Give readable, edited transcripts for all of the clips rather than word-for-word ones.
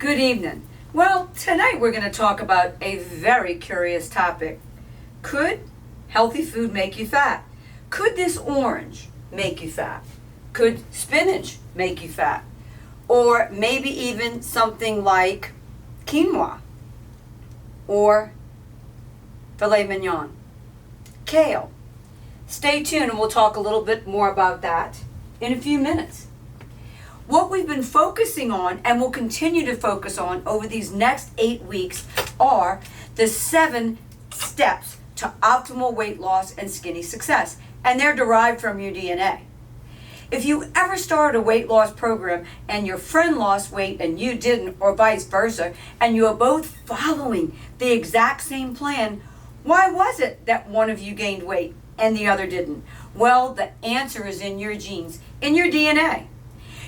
Good evening. Well, tonight we're going to talk about a very curious topic. Could healthy food make you fat? Could this orange make you fat? Could spinach make you fat? Or maybe even something like quinoa or filet mignon, kale. Stay tuned and we'll talk a little bit more about that in a few minutes. What we've been focusing on and will continue to focus on over these next 8 weeks are the 7 steps to optimal weight loss and skinny success, and they're derived from your DNA. If you ever started a weight loss program and your friend lost weight and you didn't, or vice versa, and you are both following the exact same plan, why was it that one of you gained weight and the other didn't? Well, the answer is in your genes, in your DNA.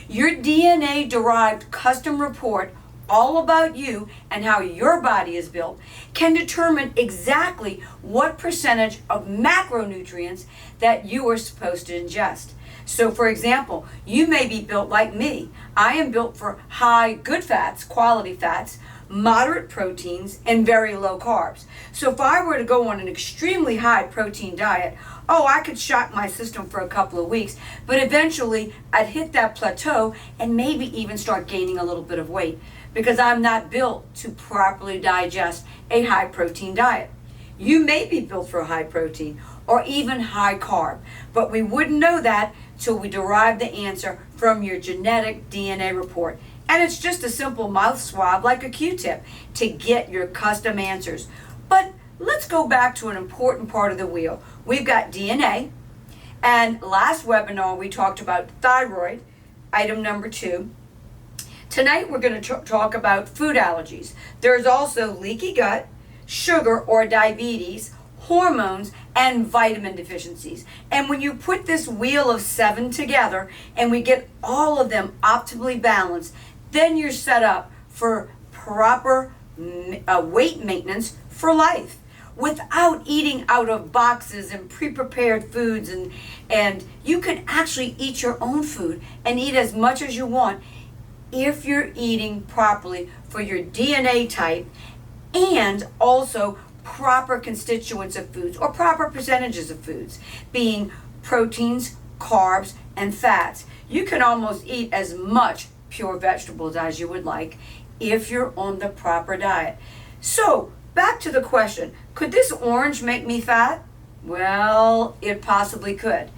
Your DNA-derived custom report all about you and how your body is built can determine exactly what percentage of macronutrients that you are supposed to ingest. So for example, you may be built like me. I am built for high good fats, quality fats, moderate proteins, and very low carbs. So if I were to go on an extremely high protein diet, I could shock my system for a couple of weeks, but eventually I'd hit that plateau and maybe even start gaining a little bit of weight because I'm not built to properly digest a high protein diet. You may be built for high protein or even high carb, but we wouldn't know that till we derive the answer from your genetic DNA report. And it's just a simple mouth swab like a Q-tip to get your custom answers. But let's go back to an important part of the wheel. We've got DNA, and last webinar we talked about thyroid, item number 2. Tonight we're going to talk about food allergies. There's also leaky gut, sugar or diabetes, hormones, and vitamin deficiencies. And when you put this wheel of 7 together and we get all of them optimally balanced, then you're set up for proper weight maintenance for life without eating out of boxes and pre-prepared foods, and you can actually eat your own food and eat as much as you want if you're eating properly for your DNA type and also proper constituents of foods or proper percentages of foods, being proteins, carbs, and fats. You can almost eat as much pure vegetables as you would like if you're on the proper diet. So back to the question, could this orange make me fat? Well, it possibly could.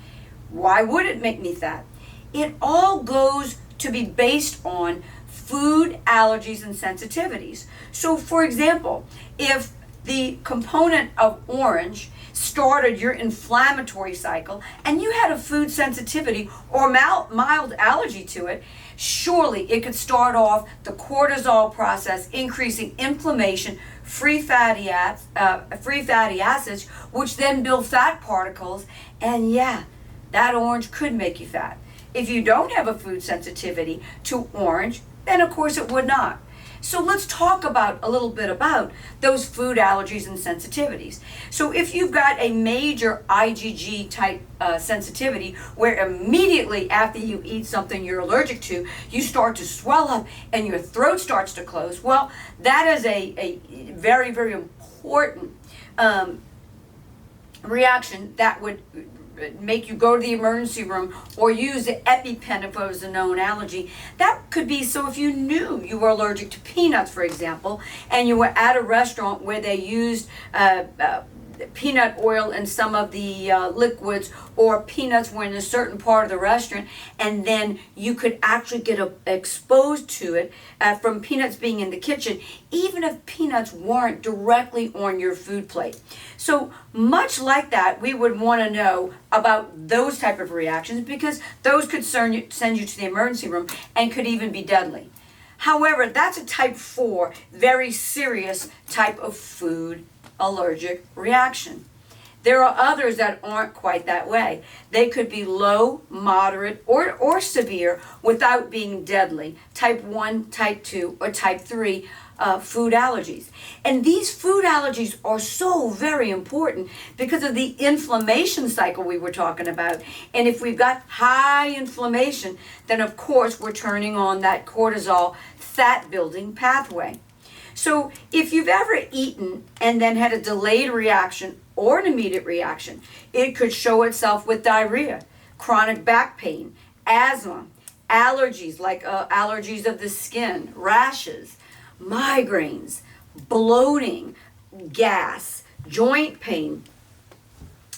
Why would it make me fat? It all goes to be based on food allergies and sensitivities. So for example, if the component of orange started your inflammatory cycle and you had a food sensitivity or mild allergy to it, surely it could start off the cortisol process, increasing inflammation, free fatty acids, which then build fat particles, and yeah, that orange could make you fat. If you don't have a food sensitivity to orange, then of course it would not. So let's talk about a little bit about those food allergies and sensitivities. So if you've got a major IgG type sensitivity where immediately after you eat something you're allergic to, you start to swell up and your throat starts to close, well, that is a very, very important reaction that would make you go to the emergency room or use the EpiPen if it was a known allergy. That could be, so if you knew you were allergic to peanuts, for example, and you were at a restaurant where they used peanut oil in some of the liquids, or peanuts were in a certain part of the restaurant, and then you could actually get exposed to it from peanuts being in the kitchen, even if peanuts weren't directly on your food plate. So much like that, we would want to know about those type of reactions because those could send you to the emergency room and could even be deadly. However, that's a type 4, very serious type of food allergic reaction. There are others that aren't quite that way. They could be low, moderate, or severe without being deadly. Type 1, type 2, or type 3 food allergies. And these food allergies are so very important because of the inflammation cycle we were talking about. And if we've got high inflammation, then of course we're turning on that cortisol fat building pathway. So if you've ever eaten and then had a delayed reaction or an immediate reaction, it could show itself with diarrhea, chronic back pain, asthma, allergies like allergies of the skin, rashes, migraines, bloating, gas, joint pain,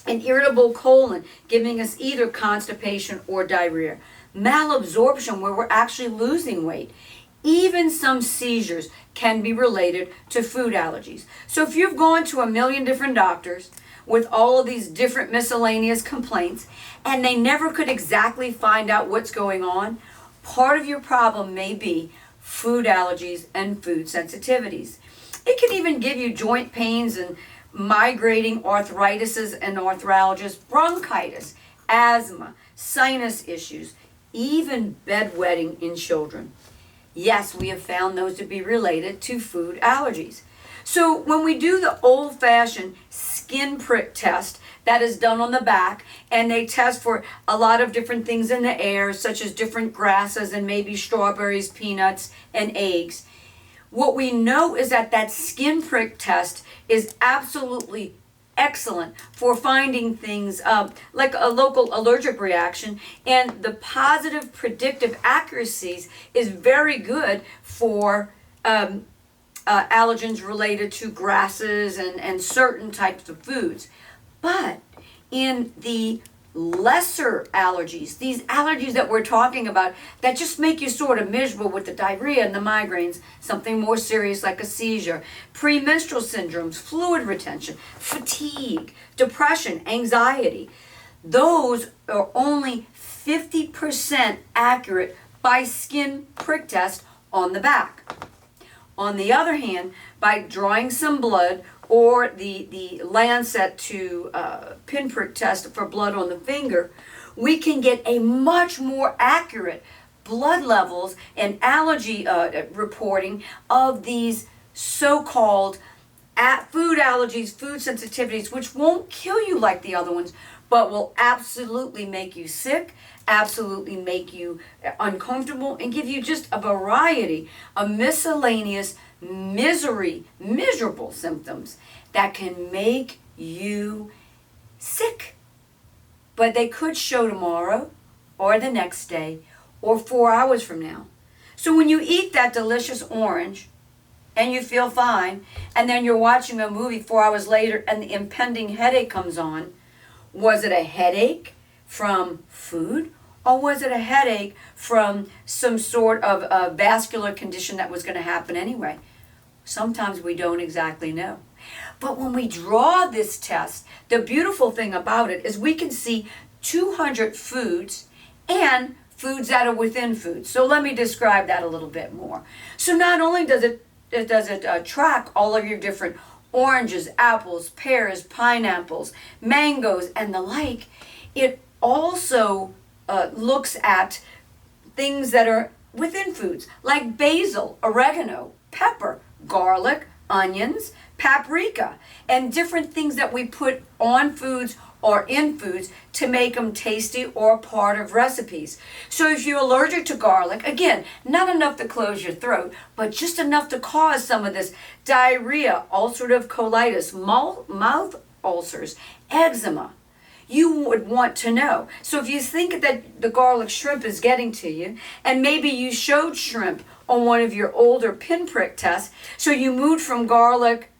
an irritable colon, giving us either constipation or diarrhea, malabsorption where we're actually losing weight. Even some seizures can be related to food allergies. So if you've gone to a million different doctors with all of these different miscellaneous complaints and they never could exactly find out what's going on, part of your problem may be food allergies and food sensitivities. It can even give you joint pains and migrating arthritises and arthralgias, bronchitis, asthma, sinus issues, even bedwetting in children. Yes, we have found those to be related to food allergies. So when we do the old-fashioned skin prick test that is done on the back, and they test for a lot of different things in the air, such as different grasses and maybe strawberries, peanuts, and eggs, what we know is that that skin prick test is absolutely excellent for finding things like a local allergic reaction, and the positive predictive accuracies is very good for allergens related to grasses and certain types of foods. But in the lesser allergies, these allergies that we're talking about that just make you sort of miserable with the diarrhea and the migraines, something more serious like a seizure, premenstrual syndromes, fluid retention, fatigue, depression, anxiety, those are only 50% accurate by skin prick test on the back. On the other hand, by drawing some blood or the Lancet to pinprick test for blood on the finger, we can get a much more accurate blood levels and allergy reporting of these so-called food allergies, food sensitivities, which won't kill you like the other ones, but will absolutely make you sick, absolutely make you uncomfortable, and give you just a variety of miscellaneous miserable symptoms that can make you sick. But they could show tomorrow or the next day or 4 hours from now. So when you eat that delicious orange and you feel fine, and then you're watching a movie 4 hours later and the impending headache comes on, was it a headache from food, or was it a headache from some sort of vascular condition that was going to happen anyway? Sometimes we don't exactly know. But when we draw this test, the beautiful thing about it is we can see 200 foods and foods that are within foods. So let me describe that a little bit more. So not only does it track all of your different oranges, apples, pears, pineapples, mangoes, and the like, it also looks at things that are within foods, like basil, oregano, pepper, garlic, onions, paprika, and different things that we put on foods or in foods to make them tasty or part of recipes. So if you're allergic to garlic, again, not enough to close your throat, but just enough to cause some of this diarrhea, ulcerative colitis, mouth ulcers, eczema, you would want to know. So if you think that the garlic shrimp is getting to you, and maybe you showed shrimp on one of your older pinprick tests, so you moved from garlic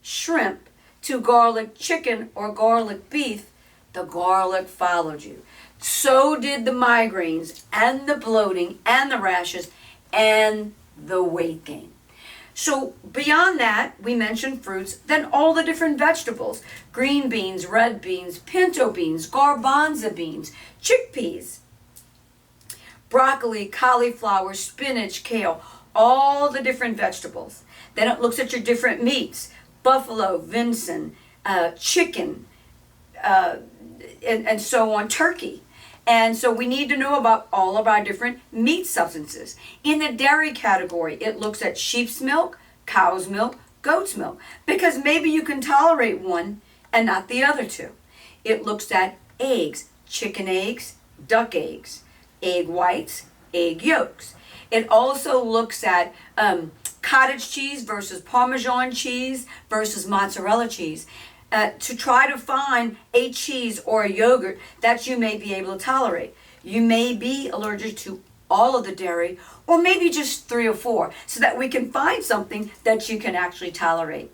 shrimp to garlic chicken or garlic beef, the garlic followed you. So did the migraines and the bloating and the rashes and the weight gain. So beyond that, we mentioned fruits, then all the different vegetables, green beans, red beans, pinto beans, garbanzo beans, chickpeas, broccoli, cauliflower, spinach, kale, all the different vegetables. Then it looks at your different meats, buffalo, venison, chicken, and so on, turkey. And so we need to know about all of our different meat substances. In the dairy category, it looks at sheep's milk, cow's milk, goat's milk, because maybe you can tolerate one and not the other two. It looks at eggs, chicken eggs, duck eggs, egg whites, egg yolks. It also looks at cottage cheese versus Parmesan cheese versus mozzarella cheese. To try to find a cheese or a yogurt that you may be able to tolerate. You may be allergic to all of the dairy, or maybe just 3 or 4, so that we can find something that you can actually tolerate.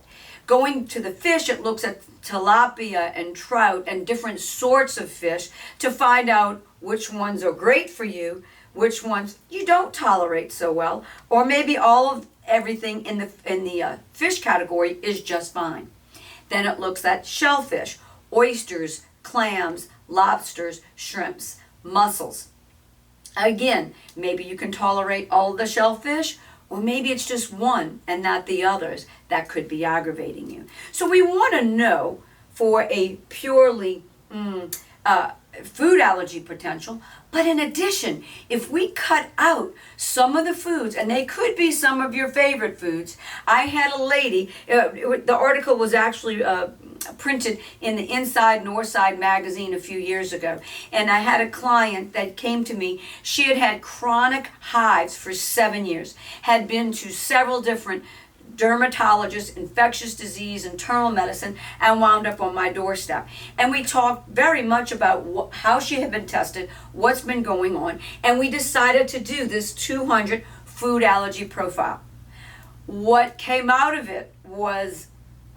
Going to the fish, it looks at tilapia and trout and different sorts of fish to find out which ones are great for you, which ones you don't tolerate so well, or maybe all of everything in the fish category is just fine. Then it looks at shellfish, oysters, clams, lobsters, shrimps, mussels. Again, maybe you can tolerate all the shellfish, or maybe it's just one and not the others. That could be aggravating you. So we want to know for a purely food allergy potential. But in addition, if we cut out some of the foods, and they could be some of your favorite foods. I had a lady, the article was actually printed in the Inside Northside magazine a few years ago. And I had a client that came to me. She had had chronic hives for 7 years, had been to several different dermatologist, infectious disease, internal medicine, and wound up on my doorstep. And we talked very much about how she had been tested, what's been going on, and we decided to do this 200 food allergy profile. What came out of it was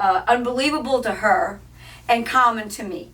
unbelievable to her and common to me.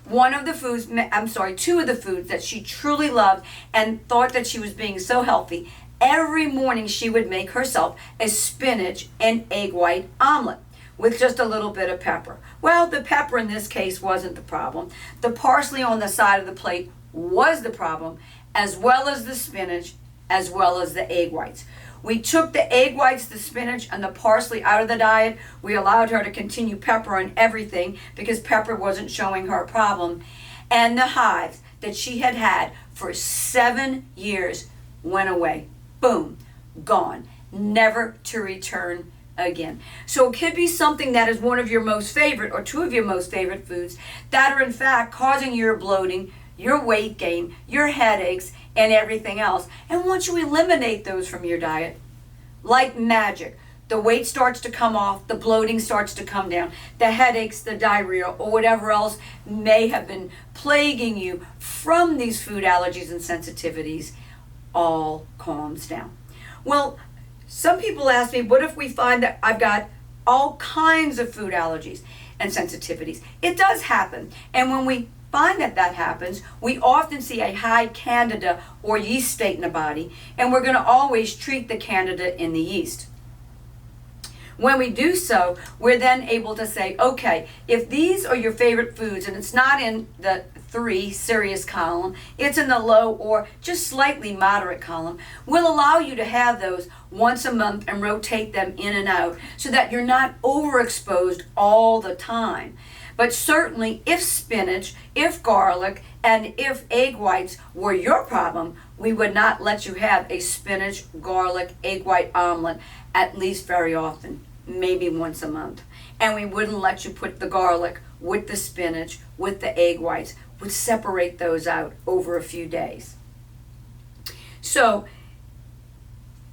Two of the foods that she truly loved and thought that she was being so healthy. Every morning she would make herself a spinach and egg white omelet with just a little bit of pepper. Well, the pepper in this case wasn't the problem. The parsley on the side of the plate was the problem, as well as the spinach, as well as the egg whites. We took the egg whites, the spinach, and the parsley out of the diet. We allowed her to continue pepper on everything because pepper wasn't showing her a problem. And the hives that she had had for 7 years went away. Boom, gone, never to return again. So it could be something that is one of your most favorite or two of your most favorite foods that are in fact causing your bloating, your weight gain, your headaches, and everything else. And once you eliminate those from your diet, like magic, the weight starts to come off, the bloating starts to come down, the headaches, the diarrhea, or whatever else may have been plaguing you from these food allergies and sensitivities all calms down. Well, some people ask me, what if we find that I've got all kinds of food allergies and sensitivities? It does happen. And when we find that that happens, we often see a high candida or yeast state in the body, and we're going to always treat the candida in the yeast. When we do so, we're then able to say, okay, if these are your favorite foods and it's not in the 3 serious column, it's in the low or just slightly moderate column, we'll allow you to have those once a month and rotate them in and out so that you're not overexposed all the time. But certainly if spinach, if garlic, and if egg whites were your problem, we would not let you have a spinach, garlic, egg white omelet at least very often, maybe once a month. And we wouldn't let you put the garlic with the spinach, with the egg whites. We'd separate those out over a few days. So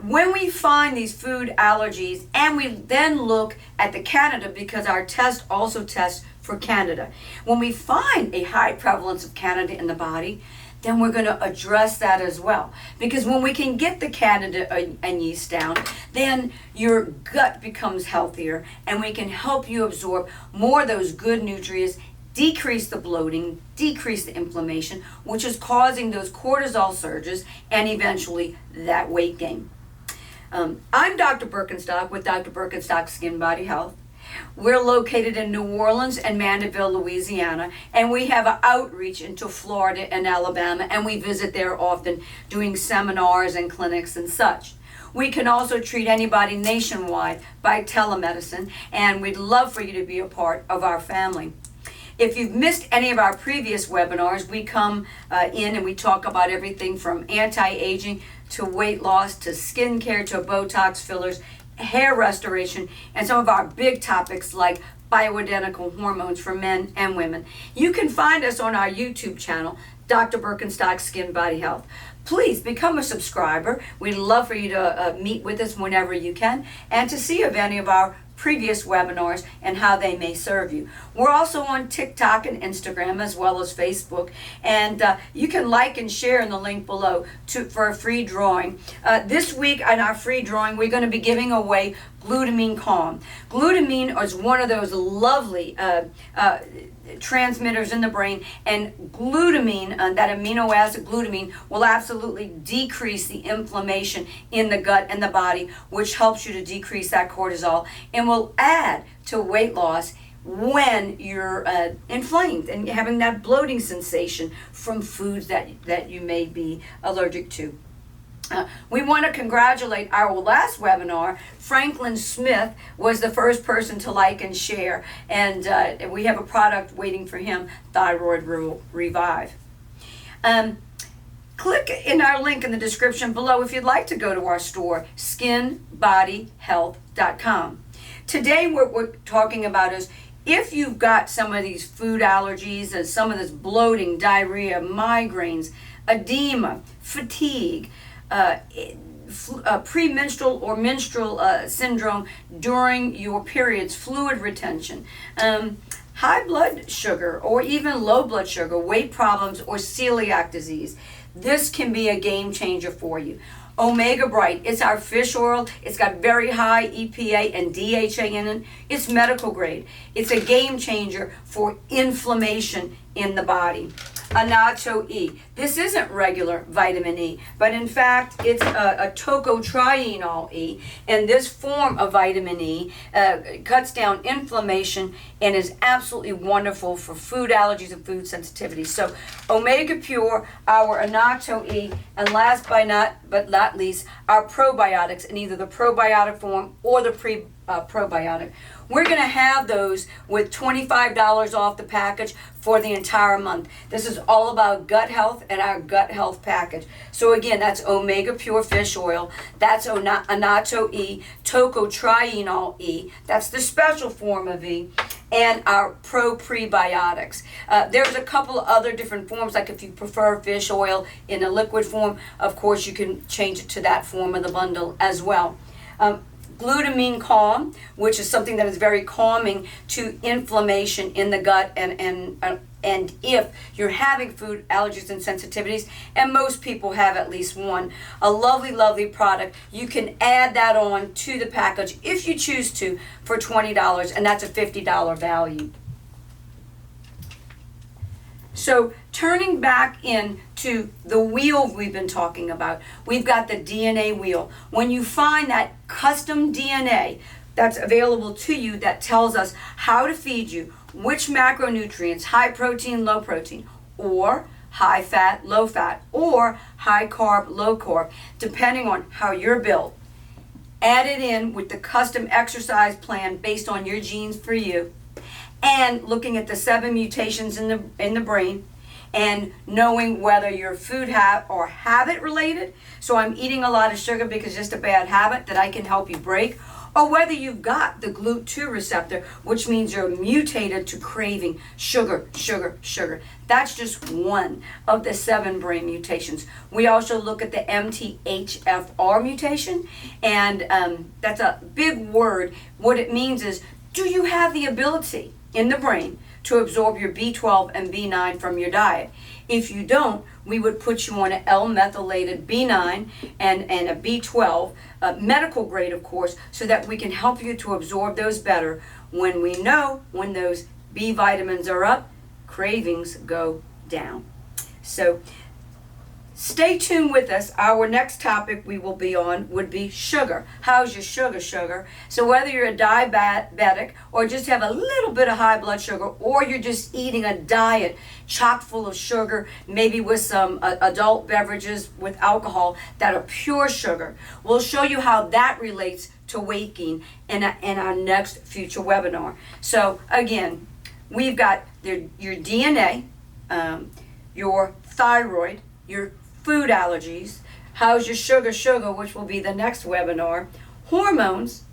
when we find these food allergies, and we then look at the candida, because our test also tests for candida. When we find a high prevalence of candida in the body, then we're going to address that as well. Because when we can get the candida and yeast down, then your gut becomes healthier, and we can help you absorb more of those good nutrients, decrease the bloating, decrease the inflammation, which is causing those cortisol surges and eventually that weight gain. I'm Dr. Burkenstock with Dr. Burkenstock Skin Body Health. We're located in New Orleans and Mandeville, Louisiana, and we have an outreach into Florida and Alabama, and we visit there often doing seminars and clinics and such. We can also treat anybody nationwide by telemedicine, and we'd love for you to be a part of our family. If you've missed any of our previous webinars, we come in and we talk about everything from anti-aging to weight loss to skincare to Botox fillers, hair restoration, and some of our big topics like bioidentical hormones for men and women. You can find us on our YouTube channel, Dr. Burkenstock Skin Body Health. Please become a subscriber. We'd love for you to meet with us whenever you can and to see of any of our previous webinars and how they may serve you. We're also on TikTok and Instagram as well as Facebook, and you can like and share in the link below for a free drawing. This week in our free drawing, we're going to be giving away Glutamine Calm. Glutamine is one of those lovely transmitters in the brain, and glutamine, that amino acid glutamine, will absolutely decrease the inflammation in the gut and the body, which helps you to decrease that cortisol and will add to weight loss when you're inflamed and having that bloating sensation from foods that you may be allergic to. We want to congratulate our last webinar. Franklin Smith was the first person to like and share, and we have a product waiting for him, Thyroid Revive. Click in our link in the description below if you'd like to go to our store, skinbodyhealth.com. Today what we're talking about is if you've got some of these food allergies and some of this bloating, diarrhea, migraines, edema, fatigue, premenstrual or menstrual syndrome during your periods, fluid retention, high blood sugar or even low blood sugar, weight problems, or celiac disease, this can be a game changer for you. Omega Bright, it's our fish oil. It's got very high EPA and DHA in it. It's medical grade. It's a game changer for inflammation in the body. Anato E. This isn't regular vitamin E, but in fact it's a tocotrienol E, and this form of vitamin E cuts down inflammation and is absolutely wonderful for food allergies and food sensitivities. So Omega Pure, our Anato E, and last but not least, our probiotics in either the probiotic form or the probiotic. We're going to have those with $25 off the package for the entire month. This is all about gut health and our gut health package. So again, that's Omega Pure Fish Oil, that's Anato E, Tocotrienol E, that's the special form of E, and our prebiotics. There's a couple of other different forms, like if you prefer fish oil in a liquid form, of course you can change it to that form of the bundle as well. Glutamine Calm, which is something that is very calming to inflammation in the gut, and if you're having food allergies and sensitivities, and most people have at least one, a lovely product. You can add that on to the package if you choose to for $20, and that's a $50 value. So turning back into the wheel we've been talking about, we've got the DNA wheel. When you find that custom DNA that's available to you that tells us how to feed you, which macronutrients, high protein, low protein, or high fat, low fat, or high carb, low carb, depending on how you're built, add it in with the custom exercise plan based on your genes for you, and looking at the 7 mutations in the brain, and knowing whether you're food or habit related, so I'm eating a lot of sugar because it's just a bad habit that I can help you break, or whether you've got the GLUT2 receptor, which means you're mutated to craving sugar. That's just one of the 7 brain mutations. We also look at the MTHFR mutation, and that's a big word. What it means is, do you have the ability in the brain to absorb your B12 and B9 from your diet? If you don't, we would put you on an L-methylated B9 and a B12, medical grade of course, so that we can help you to absorb those better. When we know when those B vitamins are up, cravings go down. So stay tuned with us. Our next topic we will be on would be sugar. How's your sugar? So whether you're a diabetic or just have a little bit of high blood sugar, or you're just eating a diet chock full of sugar, maybe with some adult beverages with alcohol that are pure sugar, we'll show you how that relates to weight gain in our next future webinar. So again, We've got your DNA, your thyroid, your food allergies, how's your sugar, which will be the next webinar, hormones,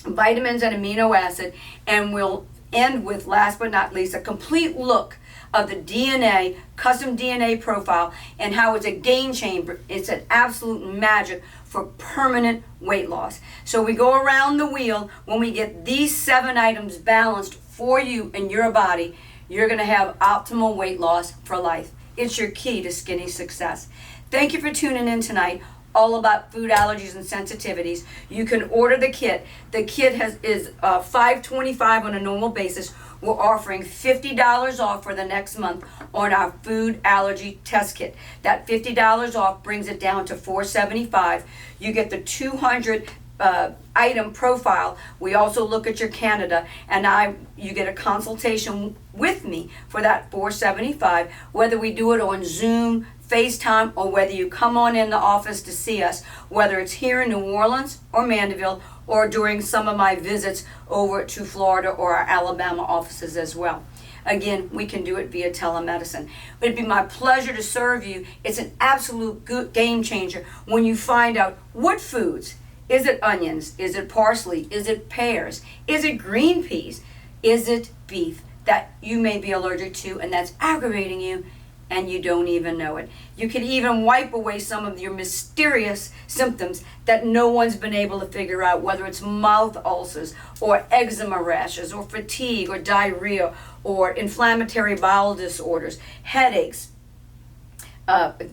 vitamins and amino acid, and we'll end with, last but not least, a complete look of the DNA, custom DNA profile, and how it's a game changer. It's an absolute magic for permanent weight loss. So we go around the wheel. When we get these 7 items balanced for you and your body, you're going to have optimal weight loss for life. It's your key to skinny success. Thank you for tuning in tonight. All about food allergies and sensitivities. You can order the kit. The kit is $525 on a normal basis. We're offering $50 off for the next month on our food allergy test kit. That $50 off brings it down to $475. You get the 200 item profile. We also look at your Canada, and you get a consultation with me for that $475. Whether we do it on Zoom, FaceTime, or whether you come on in the office to see us, whether it's here in New Orleans or Mandeville, or during some of my visits over to Florida or our Alabama offices as well. Again, we can do it via telemedicine. It'd be my pleasure to serve you. It's an absolute good game changer when you find out what foods. Is it onions? Is it parsley? Is it pears? Is it green peas? Is it beef that you may be allergic to and that's aggravating you and you don't even know it? You can even wipe away some of your mysterious symptoms that no one's been able to figure out, whether it's mouth ulcers or eczema rashes or fatigue or diarrhea or inflammatory bowel disorders, headaches,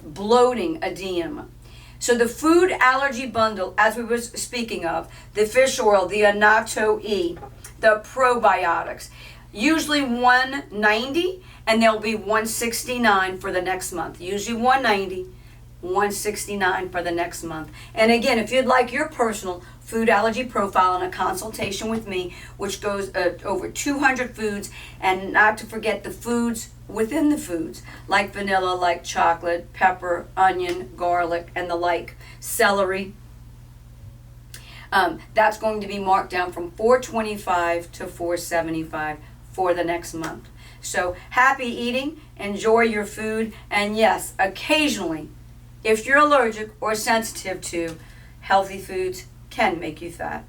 bloating, edema. So the food allergy bundle, as we were speaking of, the fish oil, the annatto E, the probiotics, usually $190, and they'll be $169 for the next month. Usually $190, $169 for the next month. And again, if you'd like your personal food allergy profile and a consultation with me, which goes over 200 foods, and not to forget the foods within the foods, like vanilla, like chocolate, pepper, onion, garlic, and the like, celery. That's going to be marked down from $425 to $475 for the next month. So happy eating, enjoy your food, and yes, occasionally, if you're allergic or sensitive to, healthy foods can make you fat.